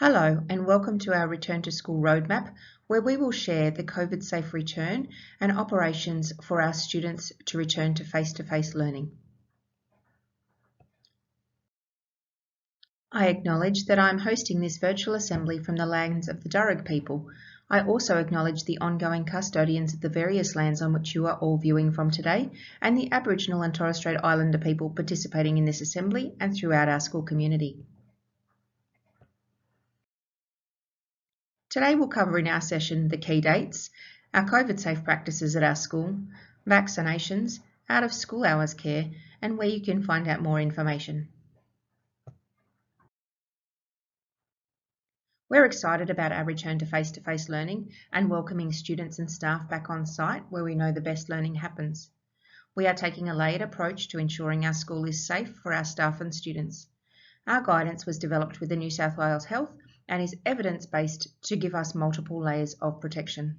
Hello and welcome to our Return to School Roadmap, where we will share the COVID-safe return and operations for our students to return to face-to-face learning. I acknowledge that I am hosting this virtual assembly from the lands of the Darug people. I also acknowledge the ongoing custodians of the various lands on which you are all viewing from today, and the Aboriginal and Torres Strait Islander people participating in this assembly and throughout our school community. Today we'll cover in our session the key dates, our COVID-safe practices at our school, vaccinations, out of school hours care, and where you can find out more information. We're excited about our return to face-to-face learning and welcoming students and staff back on site where we know the best learning happens. We are taking a layered approach to ensuring our school is safe for our staff and students. Our guidance was developed with the New South Wales Health and is evidence-based to give us multiple layers of protection.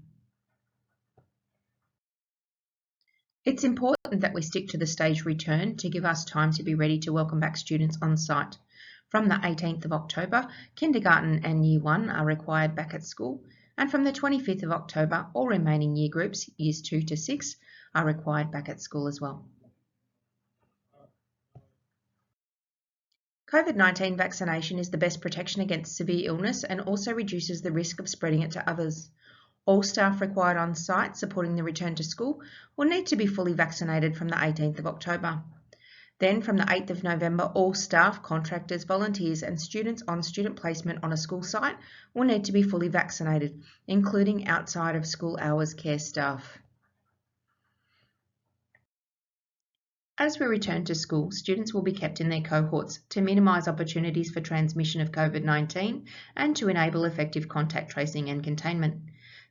It's important that we stick to the staged return to give us time to be ready to welcome back students on site. From the 18th of October, kindergarten and Year 1 are required back at school, and from the 25th of October, all remaining year groups, Years 2 to 6, are required back at school as well. COVID-19 vaccination is the best protection against severe illness and also reduces the risk of spreading it to others. All staff required on site supporting the return to school will need to be fully vaccinated from the 18th of October. Then from the 8th of November, all staff, contractors, volunteers and students on student placement on a school site will need to be fully vaccinated, including outside of school hours care staff. As we return to school, students will be kept in their cohorts to minimise opportunities for transmission of COVID-19 and to enable effective contact tracing and containment.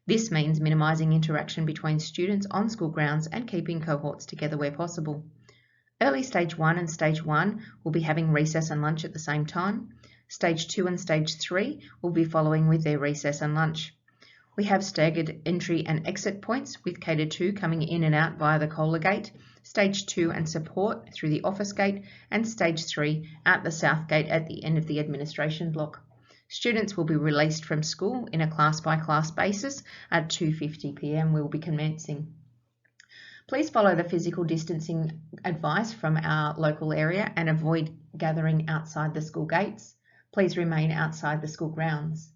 This means minimising interaction between students on school grounds and keeping cohorts together where possible. Early Stage 1 and Stage 1 will be having recess and lunch at the same time. Stage 2 and Stage 3 will be following with their recess and lunch. We have staggered entry and exit points with K2 coming in and out via the Kohler Gate, Stage 2 and support through the Office Gate, and Stage 3 at the South Gate at the end of the administration block. Students will be released from school in a class-by-class basis at 2:50 p.m. We will be commencing. Please follow the physical distancing advice from our local area and avoid gathering outside the school gates. Please remain outside the school grounds.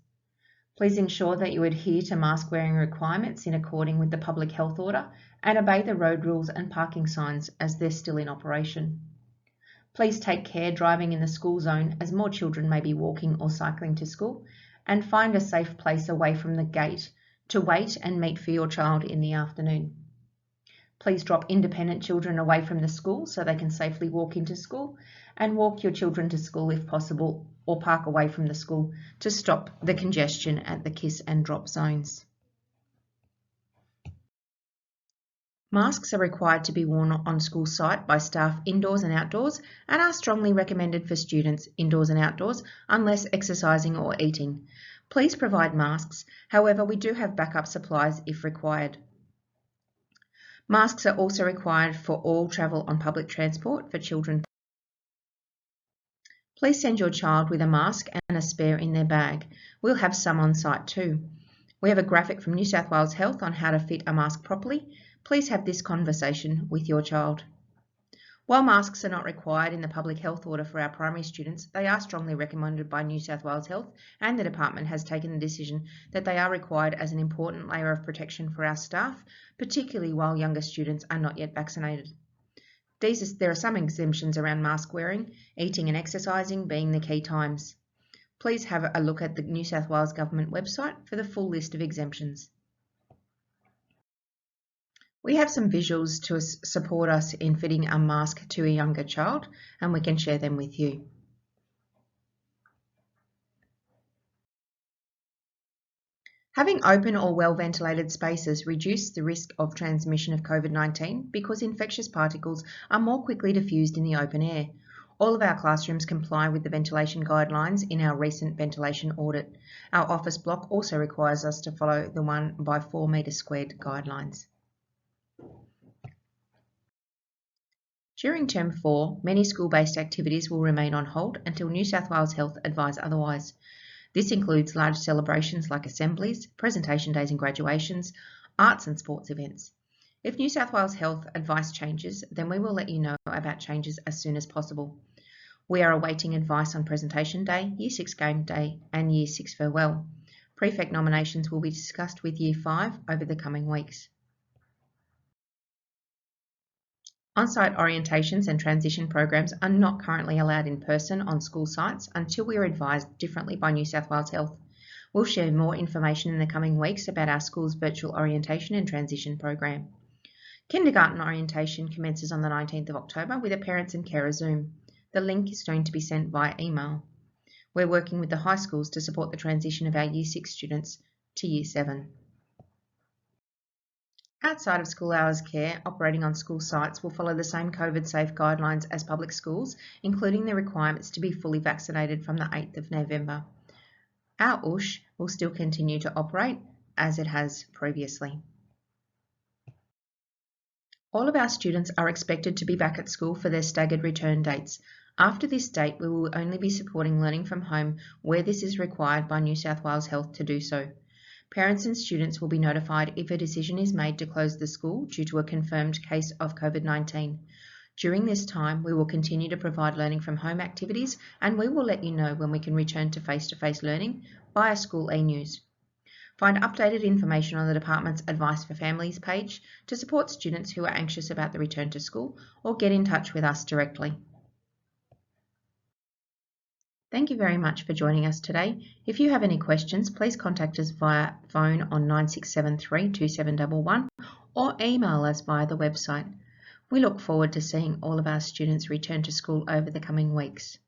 Please ensure that you adhere to mask wearing requirements in accordance with the public health order and obey the road rules and parking signs as they're still in operation. Please take care driving in the school zone as more children may be walking or cycling to school, and find a safe place away from the gate to wait and meet for your child in the afternoon. Please drop independent children away from the school so they can safely walk into school, and walk your children to school if possible, or park away from the school to stop the congestion at the kiss and drop zones. Masks are required to be worn on school site by staff indoors and outdoors, and are strongly recommended for students indoors and outdoors unless exercising or eating. Please provide masks, however we do have backup supplies if required. Masks are also required for all travel on public transport for children. Please send your child with a mask and a spare in their bag. We'll have some on site too. We have a graphic from New South Wales Health on how to fit a mask properly. Please have this conversation with your child. While masks are not required in the public health order for our primary students, they are strongly recommended by New South Wales Health, and the department has taken the decision that they are required as an important layer of protection for our staff, particularly while younger students are not yet vaccinated. There are some exemptions around mask wearing, eating and exercising being the key times. Please have a look at the New South Wales Government website for the full list of exemptions. We have some visuals to support us in fitting a mask to a younger child, and we can share them with you. Having open or well-ventilated spaces reduces the risk of transmission of COVID-19 because infectious particles are more quickly diffused in the open air. All of our classrooms comply with the ventilation guidelines in our recent ventilation audit. Our office block also requires us to follow the 1 by 4 metre squared guidelines. During Term 4, many school-based activities will remain on hold until New South Wales Health advise otherwise. This includes large celebrations like assemblies, presentation days and graduations, arts and sports events. If New South Wales Health advice changes, then we will let you know about changes as soon as possible. We are awaiting advice on presentation day, Year 6 game day and Year 6 farewell. Prefect nominations will be discussed with Year 5 over the coming weeks. On-site orientations and transition programs are not currently allowed in person on school sites until we are advised differently by New South Wales Health. We'll share more information in the coming weeks about our school's virtual orientation and transition program. Kindergarten orientation commences on the 19th of October with a parents and carer Zoom. The link is going to be sent via email. We're working with the high schools to support the transition of our Year 6 students to Year 7. Outside of school hours care operating on school sites will follow the same COVID-safe guidelines as public schools, including the requirements to be fully vaccinated from the 8th of November. Our USH will still continue to operate as it has previously. All of our students are expected to be back at school for their staggered return dates. After this date, we will only be supporting learning from home where this is required by New South Wales Health to do so. Parents and students will be notified if a decision is made to close the school due to a confirmed case of COVID-19. During this time, we will continue to provide learning from home activities and we will let you know when we can return to face-to-face learning via School e-News. Find updated information on the Department's Advice for Families page to support students who are anxious about the return to school or get in touch with us directly. Thank you very much for joining us today. If you have any questions, please contact us via phone on 9673 2711 or email us via the website. We look forward to seeing all of our students return to school over the coming weeks.